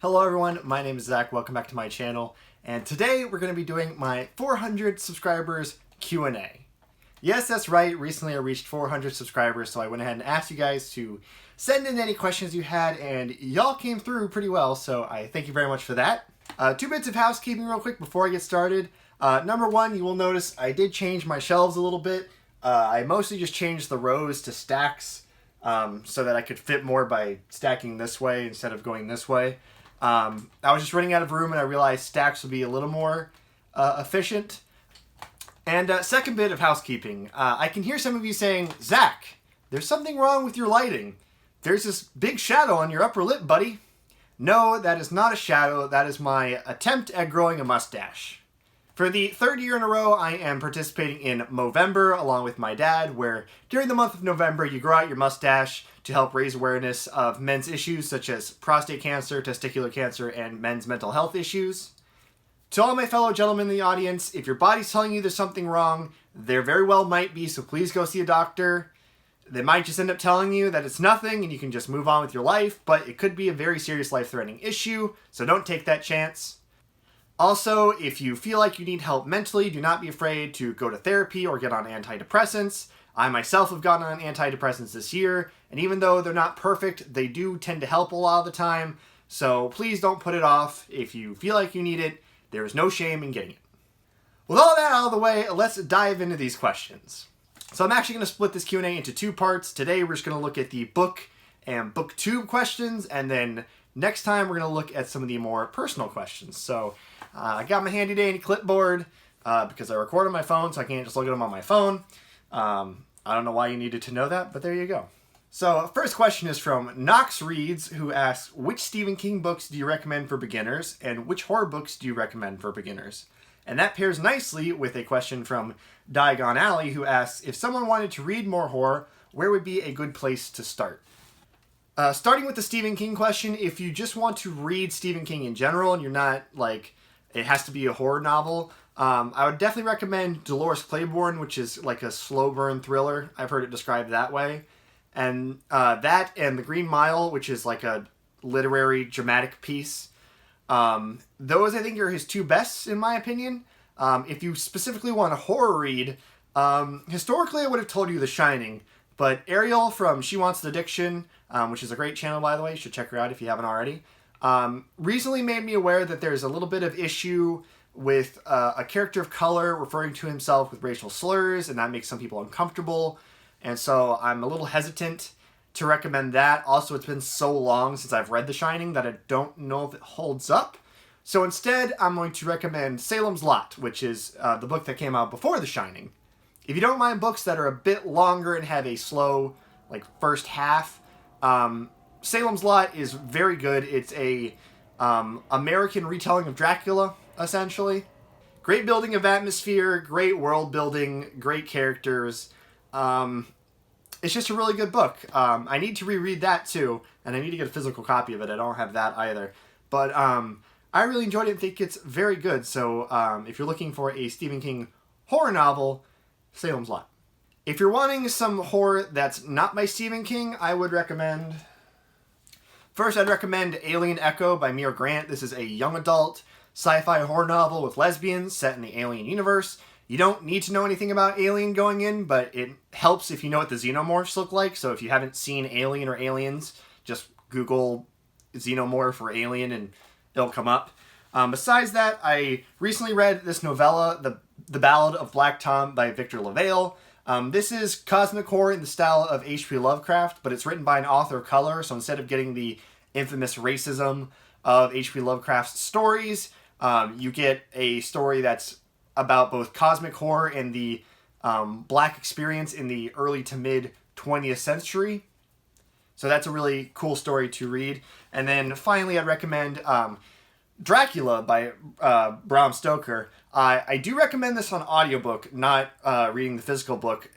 Hello everyone, my name is Zach, welcome back to my channel, and today we're going to be doing my 400 subscribers Q&A. Yes, that's right, recently I reached 400 subscribers, so I went ahead and asked you guys to send in any questions you had, and y'all came through pretty well, so I thank you very much for that. 2 bits of housekeeping real quick before I get started. Number one, you will notice I did change my shelves a little bit. I mostly just changed the rows to stacks so that I could fit more by stacking this way instead of going this way. I was just running out of room and I realized stacks would be a little more efficient. And second bit of housekeeping. I can hear some of you saying, Zach, there's something wrong with your lighting. There's this big shadow on your upper lip, buddy. No, that is not a shadow. That is my attempt at growing a mustache. For the 3rd year in a row, I am participating in Movember along with my dad, where during the month of November, you grow out your mustache to help raise awareness of men's issues such as prostate cancer, testicular cancer, and men's mental health issues. To all my fellow gentlemen in the audience, if your body's telling you there's something wrong, there very well might be, so please go see a doctor. They might just end up telling you that it's nothing and you can just move on with your life, but it could be a very serious life-threatening issue, so don't take that chance. Also, if you feel like you need help mentally, do not be afraid to go to therapy or get on antidepressants. I myself have gotten on antidepressants this year, and even though they're not perfect, they do tend to help a lot of the time, so please don't put it off. If you feel like you need it, there is no shame in getting it. With all that out of the way, let's dive into these questions. So I'm actually going to split this Q&A into 2 parts. Today we're just going to look at the book and Booktube questions, and then next time we're going to look at some of the more personal questions. So I got my handy dandy clipboard because I record on my phone, so I can't just look at them on my phone. I don't know why you needed to know that, but there you go. So first question is from Knox Reads, who asks, which Stephen King books do you recommend for beginners, and which horror books do you recommend for beginners? And that pairs nicely with a question from Diagon Alley, who asks, if someone wanted to read more horror, where would be a good place to start? Starting with the Stephen King question, if you just want to read Stephen King in general and you're not like, it has to be a horror novel, I would definitely recommend Dolores Claiborne, which is like a slow burn thriller. I've heard it described that way. And that and The Green Mile, which is like a literary dramatic piece. Those I think are his 2 bests in my opinion. If you specifically want a horror read, historically I would have told you The Shining, but Ariel from She Wants the Addiction, which is a great channel by the way, you should check her out if you haven't already, recently made me aware that there's a little bit of issue with a character of color referring to himself with racial slurs, and that makes some people uncomfortable, and so I'm a little hesitant to recommend that. Also, it's been so long since I've read The Shining that I don't know if it holds up. So instead, I'm going to recommend Salem's Lot, which is the book that came out before The Shining. If you don't mind books that are a bit longer and have a slow, like, first half, Salem's Lot is very good. It's a American retelling of Dracula, essentially. Great building of atmosphere, great world building, great characters. It's just a really good book. I need to reread that too, and I need to get a physical copy of it. I don't have that either. But I really enjoyed it and think it's very good. So if you're looking for a Stephen King horror novel, Salem's Lot. If you're wanting some horror that's not by Stephen King, I would recommend... First, I'd recommend Alien Echo by Mira Grant. This is a young adult sci-fi horror novel with lesbians set in the Alien universe. You don't need to know anything about Alien going in, but it helps if you know what the xenomorphs look like. So if you haven't seen Alien or Aliens, just Google xenomorph or Alien and it'll come up. Besides that, I recently read this novella, The Ballad of Black Tom by Victor LaValle. This is cosmic horror in the style of H.P. Lovecraft, but it's written by an author of color, so instead of getting the infamous racism of H.P. Lovecraft's stories, you get a story that's about both cosmic horror and the black experience in the early to mid 20th century. So that's a really cool story to read. And then finally, I'd recommend Dracula by Bram Stoker. I do recommend this on audiobook, not reading the physical book.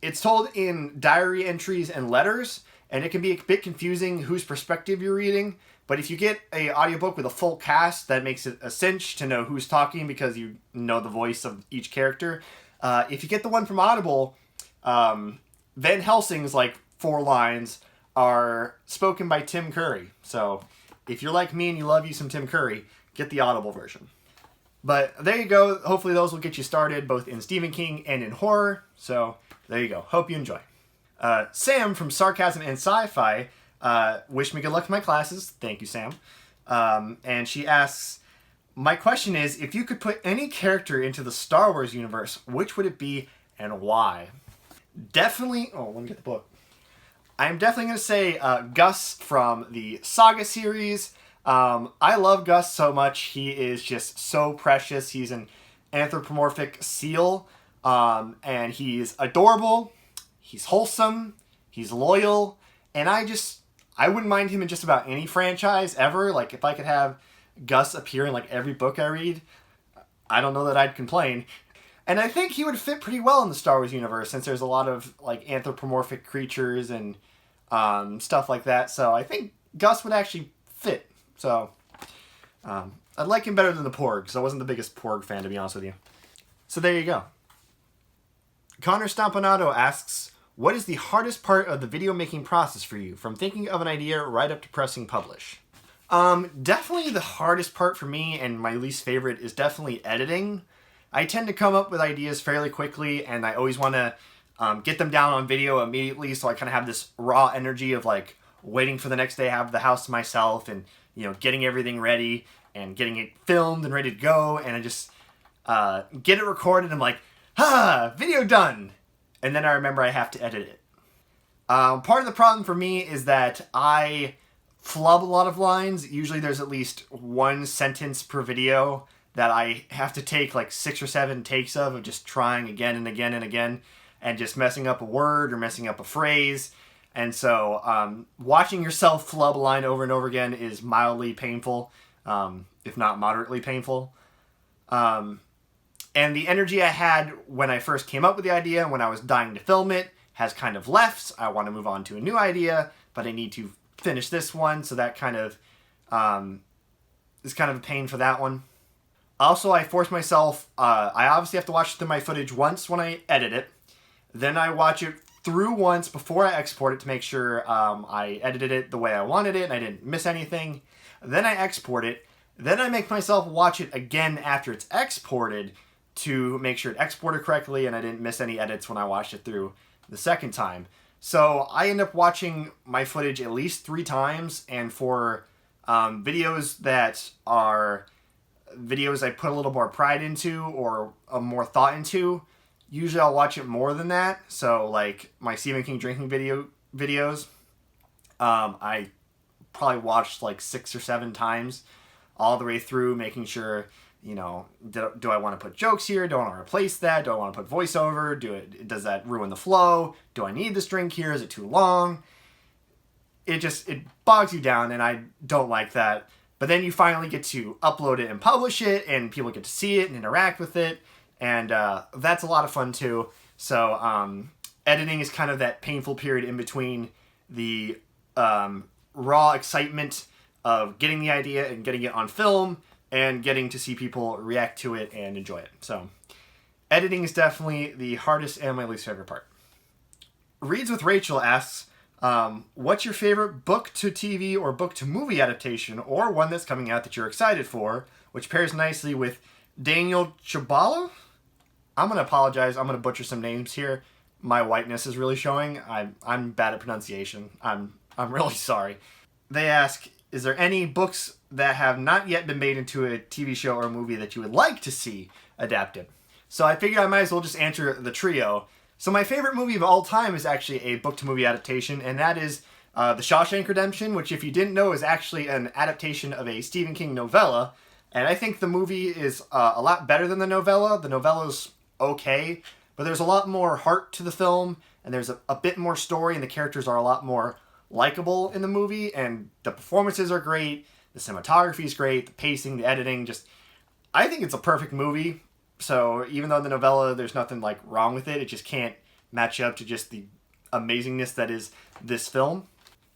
It's told in diary entries and letters, and it can be a bit confusing whose perspective you're reading. But if you get an audiobook with a full cast, that makes it a cinch to know who's talking because you know the voice of each character. If you get the one from Audible, Van Helsing's like 4 lines are spoken by Tim Curry. So if you're like me and you love you some Tim Curry, get the Audible version. But there you go. Hopefully those will get you started both in Stephen King and in horror. So there you go. Hope you enjoy. Sam from Sarcasm and Sci-Fi wished me good luck in my classes. Thank you, Sam. And she asks, my question is, if you could put any character into the Star Wars universe, which would it be and why? Definitely, let me get the book. I'm definitely going to say Gus from the Saga series. I love Gus so much. He is just so precious. He's an anthropomorphic seal, and he's adorable. He's wholesome. He's loyal. And I wouldn't mind him in just about any franchise ever. Like, if I could have Gus appear in like every book I read, I don't know that I'd complain. And I think he would fit pretty well in the Star Wars universe, since there's a lot of like anthropomorphic creatures and stuff like that. So I think Gus would actually fit. So I'd like him better than the Porg, because I wasn't the biggest Porg fan, to be honest with you. So there you go. Connor Stampanato asks, what is the hardest part of the video making process for you, from thinking of an idea right up to pressing publish? Definitely the hardest part for me, and my least favorite, is definitely editing. I tend to come up with ideas fairly quickly, and I always want to get them down on video immediately, so I kind of have this raw energy of like waiting for the next day, have the house to myself, and getting everything ready and getting it filmed and ready to go, and I just get it recorded. I'm like, video done, and then I remember I have to edit it. Part of the problem for me is that I flub a lot of lines. Usually there's at least one sentence per video that I have to take like 6 or 7 takes of just trying again and again and again, and just messing up a word or messing up a phrase. And so watching yourself flub a line over and over again is mildly painful, if not moderately painful. And the energy I had when I first came up with the idea and when I was dying to film it has kind of left. I want to move on to a new idea, but I need to finish this one, so that kind of is kind of a pain for that one. Also, I force myself, I obviously have to watch through my footage once when I edit it. Then I watch it through once before I export it to make sure I edited it the way I wanted it and I didn't miss anything. Then I export it. Then I make myself watch it again after it's exported to make sure it exported correctly and I didn't miss any edits when I watched it through the second time. So I end up watching my footage at least 3 times, and for videos that are videos I put a little more pride into or more thought into, usually I'll watch it more than that. So like my Stephen King drinking videos, I probably watched like 6 or 7 times all the way through, making sure, do I want to put jokes here? Do I want to replace that? Do I want to put voiceover? Does that ruin the flow? Do I need this drink here? Is it too long? It bogs you down, and I don't like that. But then you finally get to upload it and publish it, and people get to see it and interact with it, and that's a lot of fun too. So editing is kind of that painful period in between the raw excitement of getting the idea and getting it on film and getting to see people react to it and enjoy it. So editing is definitely the hardest and my least favorite part. Reads with Rachel asks, what's your favorite book to TV or book to movie adaptation, or one that's coming out that you're excited for, which pairs nicely with Daniel Chabala? I'm going to apologize. I'm going to butcher some names here. My whiteness is really showing. I'm bad at pronunciation. I'm really sorry. They ask, is there any books that have not yet been made into a TV show or a movie that you would like to see adapted? So I figured I might as well just answer the trio. So my favorite movie of all time is actually a book-to-movie adaptation, and that is The Shawshank Redemption, which, if you didn't know, is actually an adaptation of a Stephen King novella. And I think the movie is a lot better than the novella. The novella's okay, but there's a lot more heart to the film, and there's a bit more story, and the characters are a lot more likable in the movie, and the performances are great, the cinematography is great, the pacing, the editing, I think it's a perfect movie. So even though the novella, there's nothing like wrong with it, it just can't match up to just the amazingness that is this film.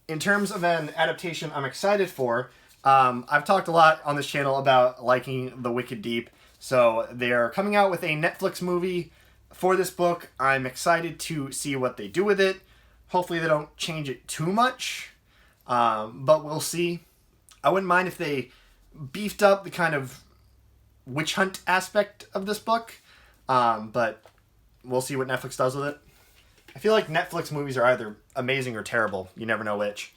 In terms of an adaptation I'm excited for, I've talked a lot on this channel about liking The Wicked Deep. So they're coming out with a Netflix movie for this book. I'm excited to see what they do with it. Hopefully they don't change it too much, but we'll see. I wouldn't mind if they beefed up the kind of witch hunt aspect of this book, but we'll see what Netflix does with it. I feel like Netflix movies are either amazing or terrible. You never know which.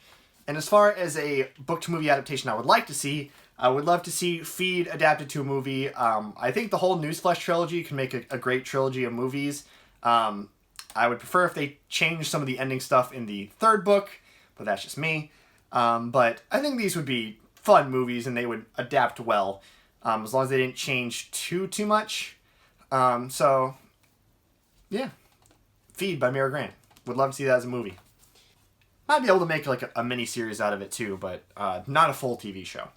And as far as a book-to-movie adaptation I would like to see, I would love to see Feed adapted to a movie. I think the whole Newsflesh trilogy can make a great trilogy of movies. I would prefer if they changed some of the ending stuff in the third book, but that's just me. But I think these would be fun movies and they would adapt well, as long as they didn't change too much. So, yeah. Feed by Mira Grant. Would love to see that as a movie. Might be able to make like a mini-series out of it too, but not a full TV show.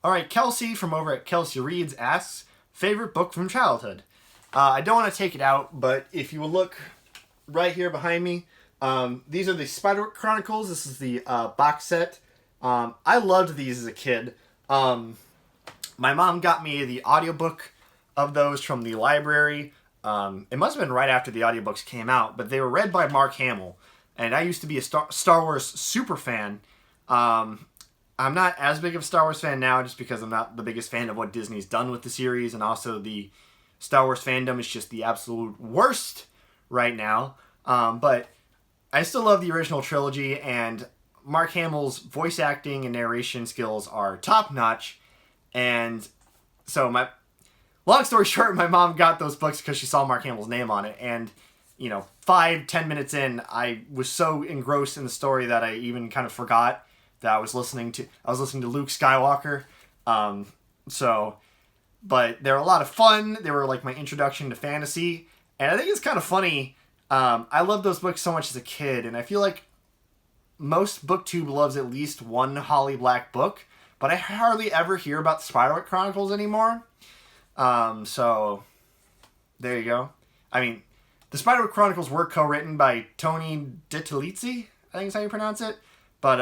Alright, Kelsey from over at Kelsey Reads asks, favorite book from childhood? I don't want to take it out, but if you will look right here behind me, these are the Spiderwick Chronicles. This is the box set. I loved these as a kid. My mom got me the audiobook of those from the library. It must have been right after the audiobooks came out, but they were read by Mark Hamill. And I used to be a Star Wars super fan. I'm not as big of a Star Wars fan now just because I'm not the biggest fan of what Disney's done with the series. And also the Star Wars fandom is just the absolute worst right now. But I still love the original trilogy, and Mark Hamill's voice acting and narration skills are top-notch. And so long story short, my mom got those books because she saw Mark Hamill's name on it. And, 5-10 minutes in, I was so engrossed in the story that I even kind of forgot that I was listening to Luke Skywalker. But they're a lot of fun. They were like my introduction to fantasy. And I think it's kind of funny. I loved those books so much as a kid, and I feel like most Booktube loves at least one Holly Black book, but I hardly ever hear about the Spiderwick Chronicles anymore. So there you go. I mean, the Spiderwick Chronicles were co-written by Tony DiTerlizzi, I think is how you pronounce it. But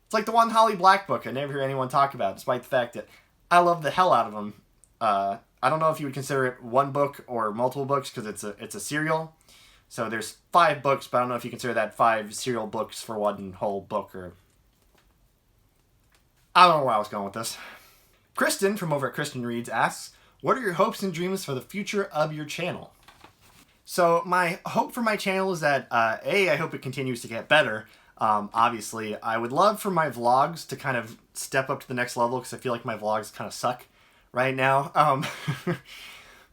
it's like the one Holly Black book I never hear anyone talk about, despite the fact that I love the hell out of them. I don't know if you would consider it one book or multiple books because it's a serial. So there's 5 books, but I don't know if you consider that 5 serial books for one whole book, or I don't know where I was going with this. Kristen from over at Kristen Reads asks, what are your hopes and dreams for the future of your channel? So my hope for my channel is that, I hope it continues to get better. Obviously, I would love for my vlogs to kind of step up to the next level because I feel like my vlogs kind of suck right now.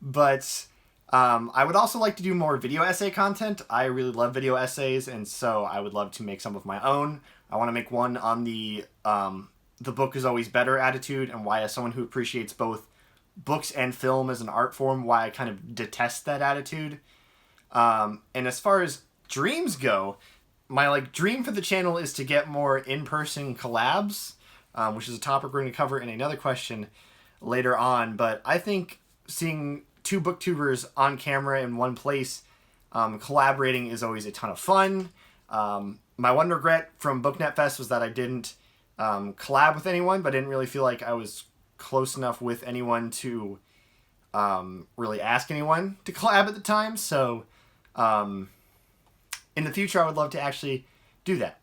But I would also like to do more video essay content. I really love video essays, and so I would love to make some of my own. I want to make one on the book is always better attitude, and why, as someone who appreciates both books and film as an art form, why I kind of detest that attitude. And as far as dreams go, my dream for the channel is to get more in-person collabs, which is a topic we're going to cover in another question later on. But I think seeing 2 booktubers on camera in one place collaborating is always a ton of fun. My one regret from BookNet Fest was that I didn't collab with anyone, but I didn't really feel like I was close enough with anyone to really ask anyone to collab at the time. So in the future, I would love to actually do that.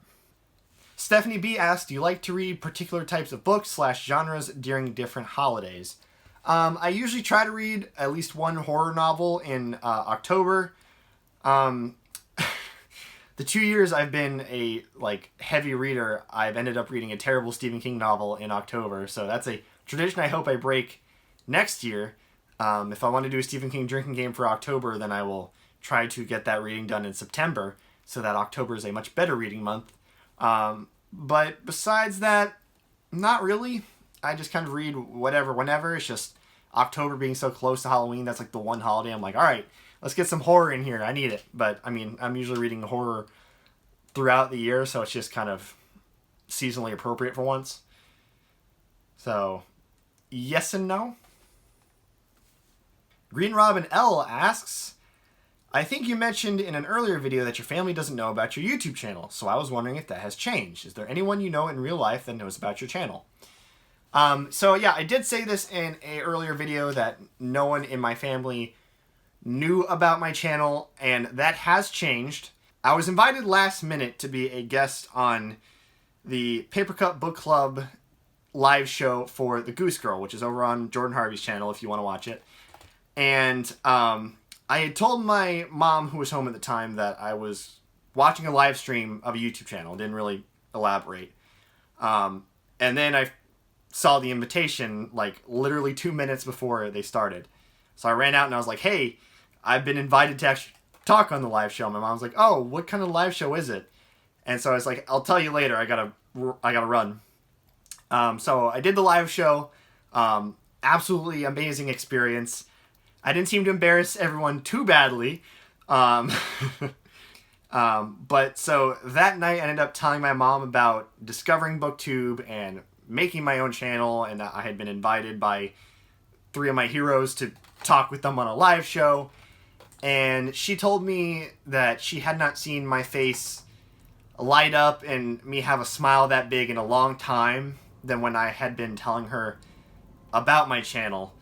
Stephanie B asked, do you like to read particular types of books / genres during different holidays? I usually try to read at least one horror novel in October. The 2 years I've been a heavy reader, I've ended up reading a terrible Stephen King novel in October. So that's a tradition I hope I break next year. If I want to do a Stephen King drinking game for October, then I will try to get that reading done in September, so that October is a much better reading month. But besides that, not really. I just kind of read whatever, whenever. It's just October being so close to Halloween, that's the one holiday I'm like, all right, let's get some horror in here. I need it. But, I mean, I'm usually reading horror throughout the year, so it's just kind of seasonally appropriate for once. So, yes and no. Green Robin L asks, I think you mentioned in an earlier video that your family doesn't know about your YouTube channel, so I was wondering if that has changed. Is there anyone you know in real life that knows about your channel? So yeah, I did say this in an earlier video that no one in my family knew about my channel, and that has changed. I was invited last minute to be a guest on the Papercut Book Club live show for The Goose Girl, which is over on Jordan Harvey's channel if you want to watch it. And I had told my mom, who was home at the time, that I was watching a live stream of a YouTube channel. Didn't really elaborate. And then I saw the invitation like literally 2 minutes before they started. So I ran out and I was like, hey, I've been invited to actually talk on the live show. My mom's like, oh, what kind of live show is it? And so I was like, I'll tell you later. I gotta run. So I did the live show. Absolutely amazing experience. I didn't seem to embarrass everyone too badly. But so that night I ended up telling my mom about discovering Booktube and making my own channel, and I had been invited by 3 of my heroes to talk with them on a live show. And she told me that she had not seen my face light up and me have a smile that big in a long time than when I had been telling her about my channel.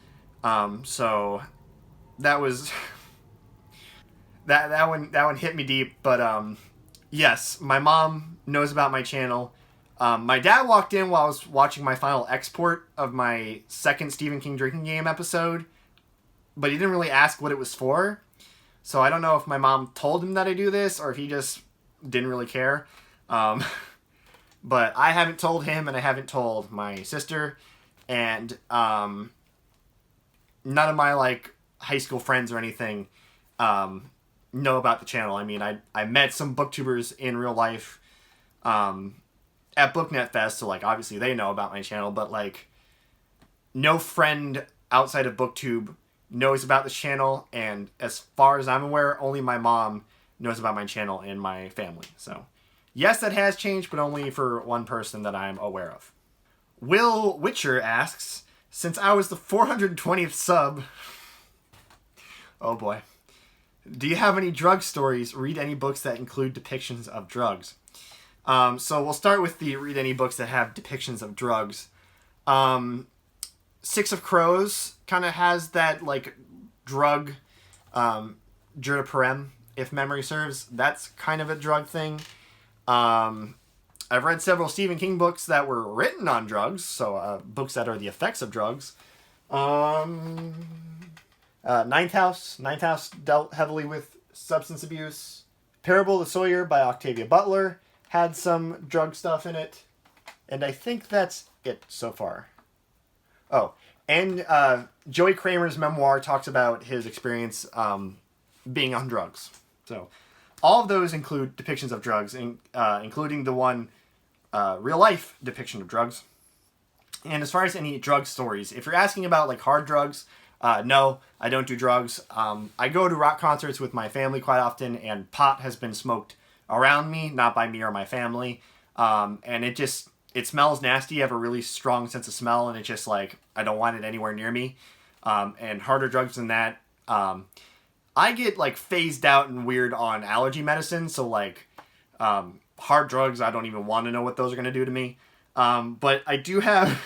So that was that one hit me deep. But yes, my mom knows about my channel. My dad walked in while I was watching my final export of my second Stephen King drinking game episode, but he didn't really ask what it was for. So I don't know if my mom told him that I do this or if he just didn't really care. But I haven't told him, and I haven't told my sister, and none of my like high school friends or anything know about the channel. I mean, I met some booktubers in real life at BookNet Fest, so like obviously they know about my channel, but like no friend outside of BookTube knows about this channel, and as far as I'm aware, only my mom knows about my channel and my family. So yes, that has changed, but only for one person that I'm aware of. Will Witcher asks, since I was the 420th sub, oh boy, do you have any drug stories? Read any books that include depictions of drugs? So we'll start with the read any books that have depictions of drugs. Six of Crows kind of has that like drug, Juriperem, if memory serves. That's kind of a drug thing. I've read several Stephen King books that were written on drugs, so books that are the effects of drugs. Ninth House dealt heavily with substance abuse. Parable of the Sawyer by Octavia Butler had some drug stuff in it, and I think that's it so far. Oh, and Joey Kramer's memoir talks about his experience being on drugs. So all of those include depictions of drugs, including the one real-life depiction of drugs. And as far as any drug stories, if you're asking about like hard drugs, no, I don't do drugs. I go to rock concerts with my family quite often, and pot has been smoked around me, not by me or my family. And it smells nasty. I have a really strong sense of smell, and it's just like, I don't want it anywhere near me. And harder drugs than that, I get like phased out and weird on allergy medicine. So like, hard drugs, I don't even want to know what those are going to do to me. But I do have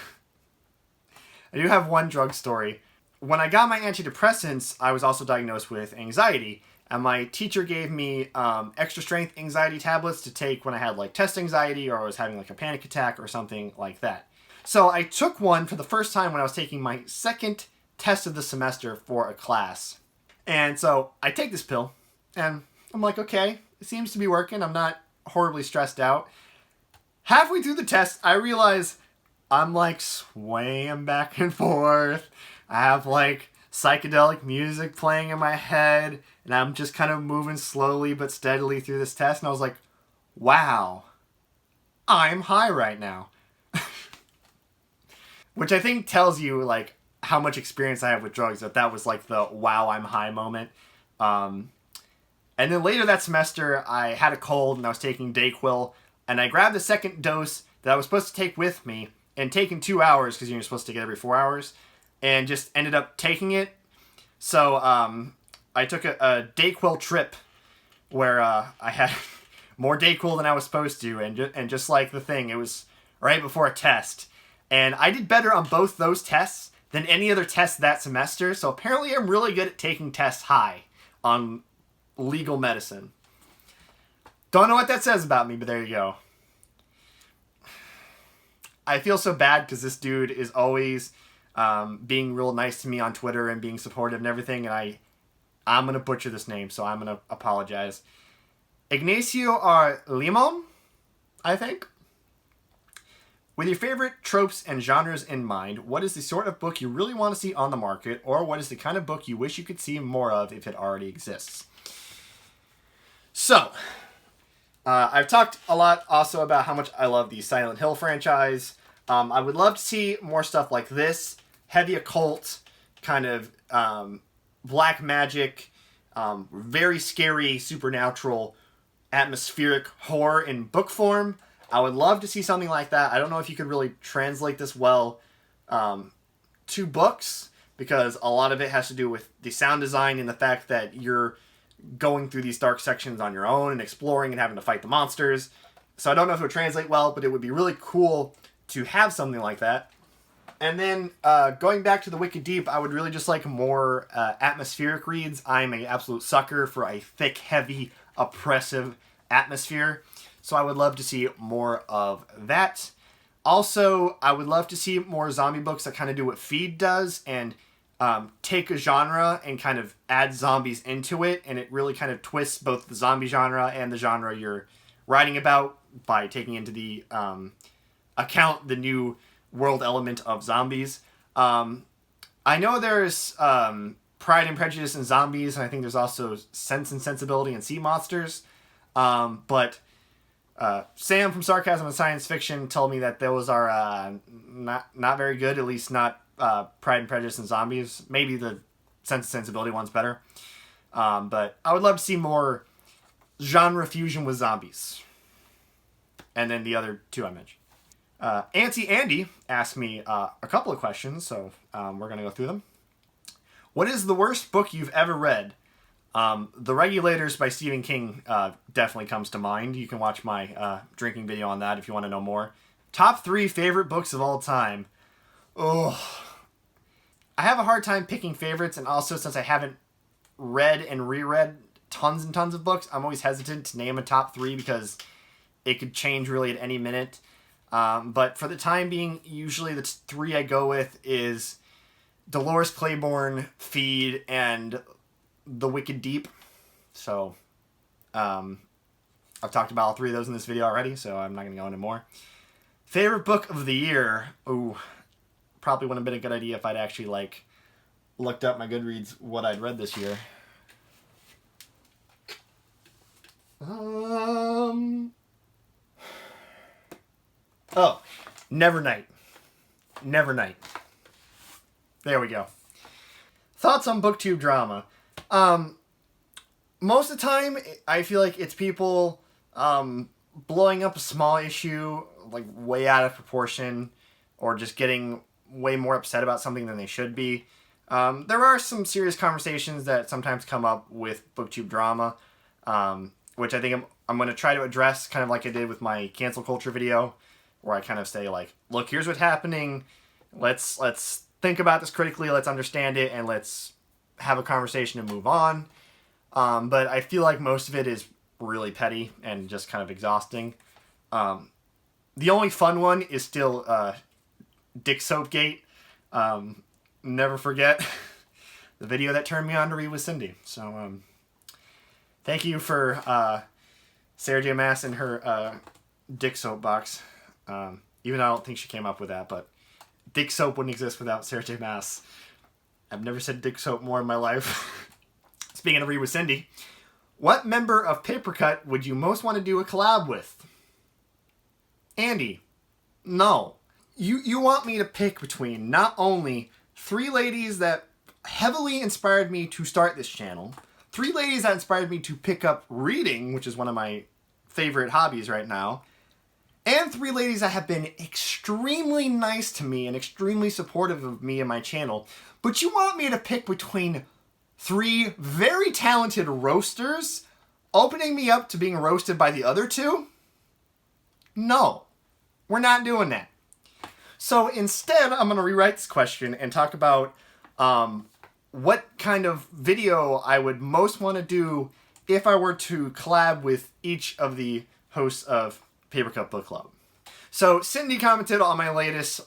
one drug story. When I got my antidepressants, I was also diagnosed with anxiety. And my teacher gave me extra strength anxiety tablets to take when I had like test anxiety or I was having like a panic attack or something like that. So I took one for the first time when I was taking my second test of the semester for a class. And so I take this pill and I'm like, okay, it seems to be working. I'm not horribly stressed out. Halfway through the test, I realize I'm like swaying back and forth. I have like psychedelic music playing in my head, and I'm just kind of moving slowly but steadily through this test, and I was like, wow, I'm high right now. Which I think tells you like how much experience I have with drugs, that was like the wow, I'm high moment. And then later that semester, I had a cold and I was taking Dayquil, and I grabbed the second dose that I was supposed to take with me and taking 2 hours because you're supposed to take it every 4 hours, and just ended up taking it. So I took a Dayquil trip where I had more Dayquil than I was supposed to, and just like the thing, it was right before a test. And I did better on both those tests than any other test that semester, so apparently I'm really good at taking tests high on legal medicine. Don't know what that says about me, but there you go. I feel so bad because this dude is always being real nice to me on Twitter and being supportive and everything, and I'm going to butcher this name, so I'm going to apologize. Ignacio R. Limon, I think. With your favorite tropes and genres in mind, what is the sort of book you really want to see on the market, or what is the kind of book you wish you could see more of if it already exists? So, I've talked a lot also about how much I love the Silent Hill franchise. I would love to see more stuff like this, heavy occult, kind of black magic, very scary, supernatural, atmospheric horror in book form. I would love to see something like that. I don't know if you could really translate this well to books, because a lot of it has to do with the sound design and the fact that you're going through these dark sections on your own and exploring and having to fight the monsters. So I don't know if it would translate well, but it would be really cool to have something like that. And then going back to the Wicked Deep, I would really just like more atmospheric reads. I'm an absolute sucker for a thick, heavy, oppressive atmosphere. So I would love to see more of that. Also, I would love to see more zombie books that kind of do what Feed does and take a genre and kind of add zombies into it. And it really kind of twists both the zombie genre and the genre you're writing about by taking into the account the new world element of zombies. I know there's Pride and Prejudice and Zombies, and I think there's also Sense and Sensibility and Sea Monsters. But Sam from Sarcasm and Science Fiction told me that those are not very good, at least not Pride and Prejudice and Zombies. Maybe the Sense and Sensibility one's better. But I would love to see more genre fusion with zombies. And then the other two I mentioned. Auntie Andy asked me a couple of questions, so we're going to go through them. What is the worst book you've ever read? The Regulators by Stephen King definitely comes to mind. You can watch my drinking video on that if you want to know more. Top 3 favorite books of all time. Oh, I have a hard time picking favorites, and also since I haven't read and reread tons and tons of books, I'm always hesitant to name a top 3 because it could change really at any minute. But for the time being, usually the 3 I go with is Dolores Claiborne, Feed, and The Wicked Deep. So, I've talked about all 3 of those in this video already, so I'm not going to go into more. Favorite book of the year. Ooh, probably wouldn't have been a good idea if I'd actually, looked up my Goodreads, what I'd read this year. Oh, Nevernight. Nevernight. There we go. Thoughts on Booktube Drama. Most of the time, I feel like it's people blowing up a small issue, way out of proportion, or just getting way more upset about something than they should be. There are some serious conversations that sometimes come up with Booktube Drama, which I think I'm going to try to address, kind of like I did with my cancel culture video, where I kind of say, look, here's what's happening. Let's think about this critically. Let's understand it, and let's have a conversation and move on. But I feel like most of it is really petty and just kind of exhausting. The only fun one is still Dick Soapgate. Never forget the video that turned me on to read with Cindy. So thank you for Sarah J. Maas and her Dick Soap box. Even though I don't think she came up with that, but Dick Soap wouldn't exist without Sarah J. Maas. I've never said Dick Soap more in my life. Speaking of Read with Cindy, what member of Papercut would you most want to do a collab with? Andy. No. You want me to pick between not only 3 ladies that heavily inspired me to start this channel, 3 ladies that inspired me to pick up reading, which is one of my favorite hobbies right now, and 3 ladies that have been extremely nice to me and extremely supportive of me and my channel. But you want me to pick between 3 very talented roasters opening me up to being roasted by the other 2? No, we're not doing that. So instead, I'm going to rewrite this question and talk about what kind of video I would most want to do if I were to collab with each of the hosts of Papercut Book Club. So Cindy commented on my latest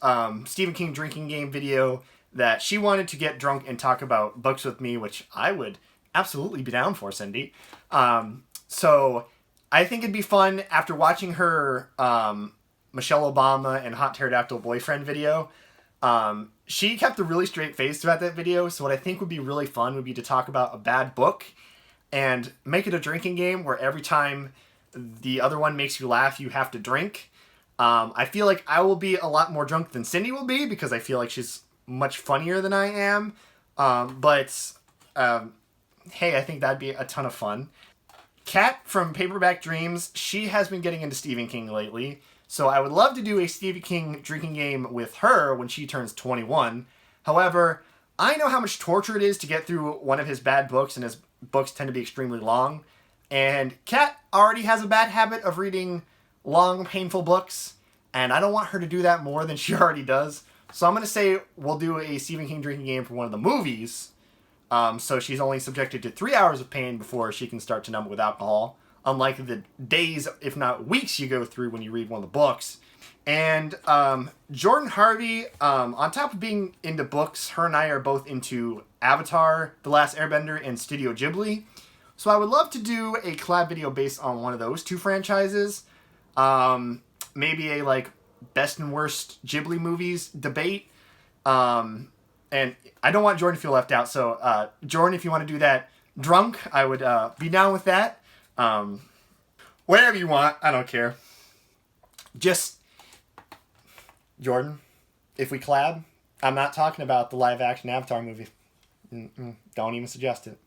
Stephen King drinking game video that she wanted to get drunk and talk about books with me, which I would absolutely be down for, Cindy. So I think it'd be fun after watching her Michelle Obama and Hot Pterodactyl Boyfriend video. She kept a really straight face throughout that video, so what I think would be really fun would be to talk about a bad book and make it a drinking game where every time the other one makes you laugh, you have to drink. I feel like I will be a lot more drunk than Cindy will be because I feel like she's much funnier than I am. Hey, I think that'd be a ton of fun. Kat from Paperback Dreams, she has been getting into Stephen King lately, so I would love to do a Stephen King drinking game with her when she turns 21. However, I know how much torture it is to get through one of his bad books, and his books tend to be extremely long. And Kat already has a bad habit of reading long, painful books, and I don't want her to do that more than she already does. So I'm going to say we'll do a Stephen King drinking game for one of the movies, so she's only subjected to 3 hours of pain before she can start to numb it with alcohol, unlike the days, if not weeks, you go through when you read one of the books. And Jordan Harvey, on top of being into books, her and I are both into Avatar, The Last Airbender, and Studio Ghibli. So I would love to do a collab video based on one of those two franchises. Maybe a best and worst Ghibli movies debate. And I don't want Jordan to feel left out. So Jordan, if you want to do that drunk, I would be down with that. Whatever you want, I don't care. Just, Jordan, if we collab, I'm not talking about the live action Avatar movie. Don't even suggest it.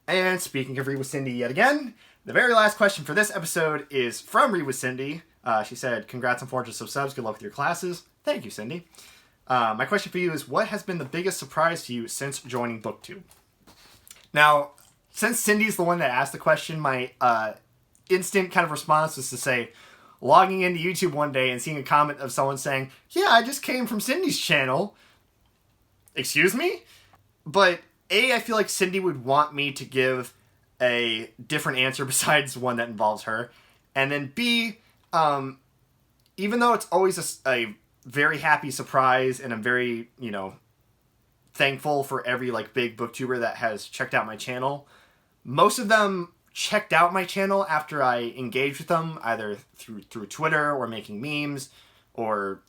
And speaking of Read with Cindy yet again, the very last question for this episode is from Read with Cindy. She said, congrats on 400 subs, good luck with your classes. Thank you, Cindy. My question for you is, what has been the biggest surprise to you since joining Booktube? Now, since Cindy's the one that asked the question, my instant kind of response was to say, logging into YouTube one day and seeing a comment of someone saying, yeah, I just came from Cindy's channel. Excuse me? But A, I feel like Cindy would want me to give a different answer besides one that involves her. And then B, even though it's always a very happy surprise and I'm very, thankful for every big booktuber that has checked out my channel, most of them checked out my channel after I engaged with them, either through Twitter or making memes or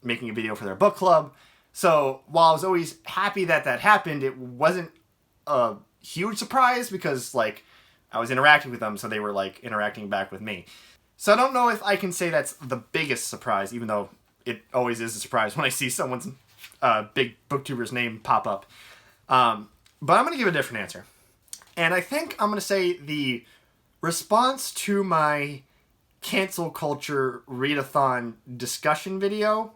making a video for their book club. So while I was always happy that happened, it wasn't a huge surprise because I was interacting with them, so they were interacting back with me. So I don't know if I can say that's the biggest surprise, even though it always is a surprise when I see someone's big booktuber's name pop up. But I'm going to give a different answer. And I think I'm going to say the response to my cancel culture readathon discussion video.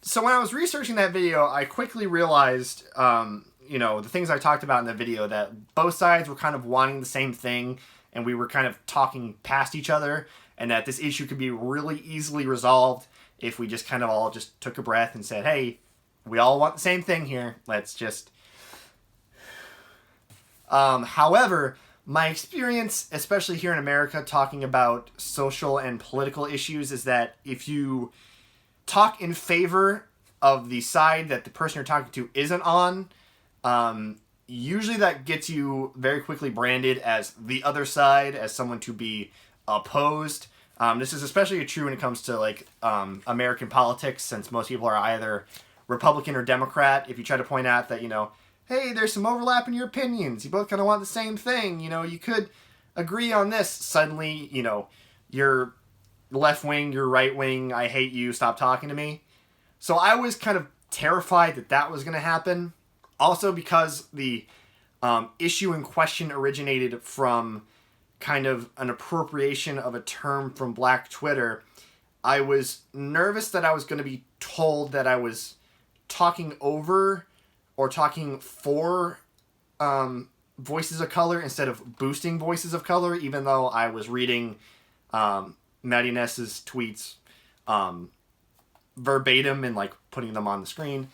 So when I was researching that video, I quickly realized, the things I talked about in the video, that both sides were kind of wanting the same thing, and we were kind of talking past each other, and that this issue could be really easily resolved if we just kind of all just took a breath and said, hey, we all want the same thing here. Let's just... However, my experience, especially here in America, talking about social and political issues is that if you talk in favor of the side that the person you're talking to isn't on, usually that gets you very quickly branded as the other side, as someone to be opposed. This is especially true when it comes to American politics, since most people are either Republican or Democrat. If you try to point out that, hey, there's some overlap in your opinions, you both kind of want the same thing, you could agree on this, suddenly, you're left wing, you're right wing, I hate you, stop talking to me. So I was kind of terrified that was going to happen. Also because the issue in question originated from kind of an appropriation of a term from Black Twitter, I was nervous that I was going to be told that I was talking over or talking for voices of color instead of boosting voices of color, even though I was reading Mattie Ness's tweets verbatim and putting them on the screen.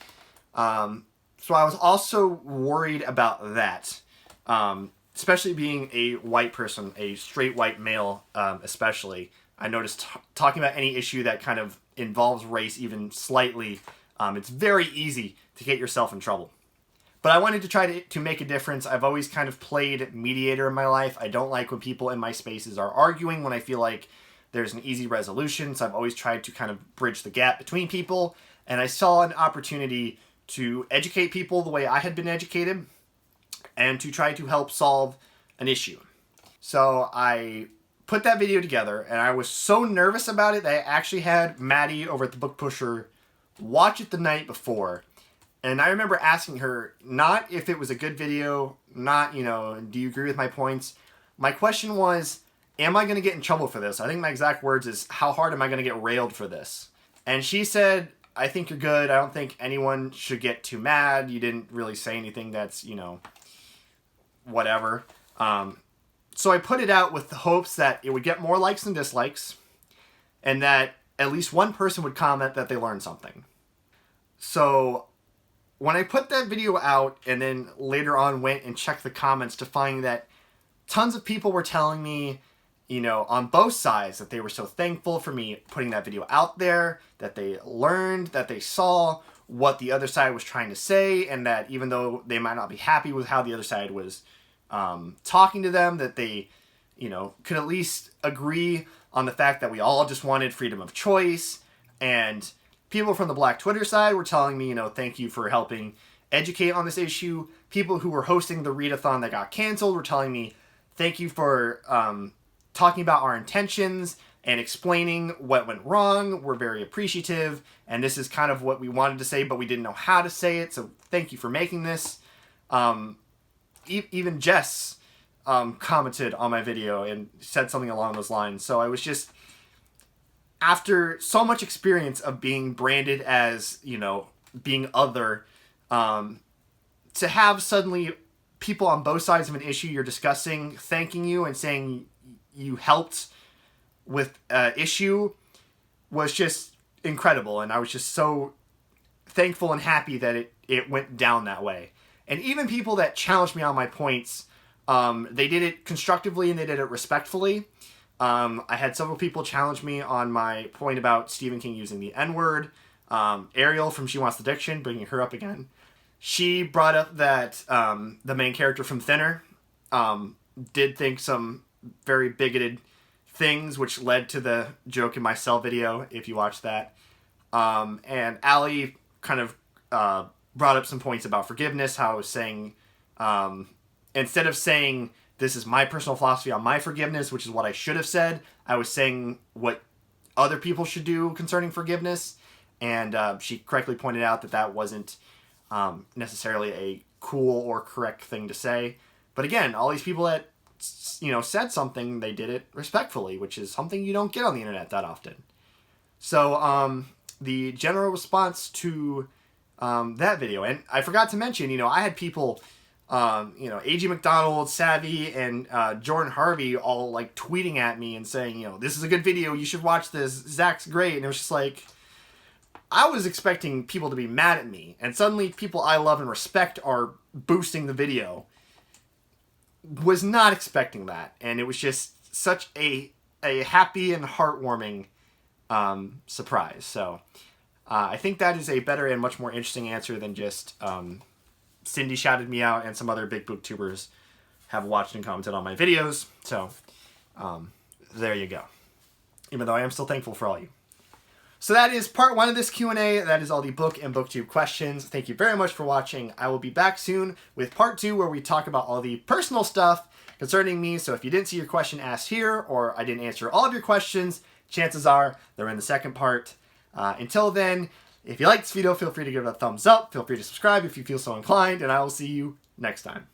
So I was also worried about that, especially being a white person, a straight white male especially. I noticed talking about any issue that kind of involves race even slightly, it's very easy to get yourself in trouble. But I wanted to try to make a difference. I've always kind of played mediator in my life. I don't like when people in my spaces are arguing when I feel like there's an easy resolution. So I've always tried to kind of bridge the gap between people. And I saw an opportunity to educate people the way I had been educated and to try to help solve an issue. So I put that video together, and I was so nervous about it that I actually had Mattie over at the Book Pusher watch it the night before. And I remember asking her, not if it was a good video, not, do you agree with my points? My question was, am I going to get in trouble for this? I think my exact words is, how hard am I going to get railed for this? And she said, I think you're good. I don't think anyone should get too mad. You didn't really say anything that's, whatever. So I put it out with the hopes that it would get more likes than dislikes, and that at least one person would comment that they learned something. So when I put that video out and then later on went and checked the comments to find that tons of people were telling me, on both sides, that they were so thankful for me putting that video out there, that they learned, that they saw what the other side was trying to say, and that even though they might not be happy with how the other side was talking to them, that they, could at least agree on the fact that we all just wanted freedom of choice. And people from the Black Twitter side were telling me, thank you for helping educate on this issue. People who were hosting the readathon that got canceled were telling me, thank you for talking about our intentions and explaining what went wrong. We're very appreciative, and this is kind of what we wanted to say, but we didn't know how to say it, so thank you for making this. Even Jess commented on my video and said something along those lines. So I was just, after so much experience of being branded as, being other, to have suddenly people on both sides of an issue you're discussing thanking you and saying you helped with an issue was just incredible. And I was just so thankful and happy that it went down that way. And even people that challenged me on my points, they did it constructively and they did it respectfully. I had several people challenge me on my point about Stephen King using the N-word. Ariel from She Wants the Diction, bringing her up again. She brought up that the main character from Thinner did think some very bigoted things, which led to the joke in my Cell video, if you watch that. And Allie kind of brought up some points about forgiveness, how I was saying, instead of saying, this is my personal philosophy on my forgiveness, which is what I should have said, I was saying what other people should do concerning forgiveness. And she correctly pointed out that that wasn't necessarily a cool or correct thing to say. But again, all these people that, said something, they did it respectfully, which is something you don't get on the internet that often. So the general response to that video, and I forgot to mention, I had people, A.G. McDonald, Savvy, and Jordan Harvey all like tweeting at me and saying, this is a good video, you should watch this, Zach's great. And it was just like, I was expecting people to be mad at me, and suddenly people I love and respect are boosting the video. Was not expecting that, and it was just such a happy and heartwarming surprise. So I think that is a better and much more interesting answer than just Cindy shouted me out and some other big booktubers have watched and commented on my videos. So there you go. Even though I am still thankful for all you. So that is part 1 of this Q&A. That is all the book and booktube questions. Thank you very much for watching. I will be back soon with part 2 where we talk about all the personal stuff concerning me. So if you didn't see your question asked here, or I didn't answer all of your questions, chances are they're in the second part. Until then, if you like this video, feel free to give it a thumbs up. Feel free to subscribe if you feel so inclined, and I will see you next time.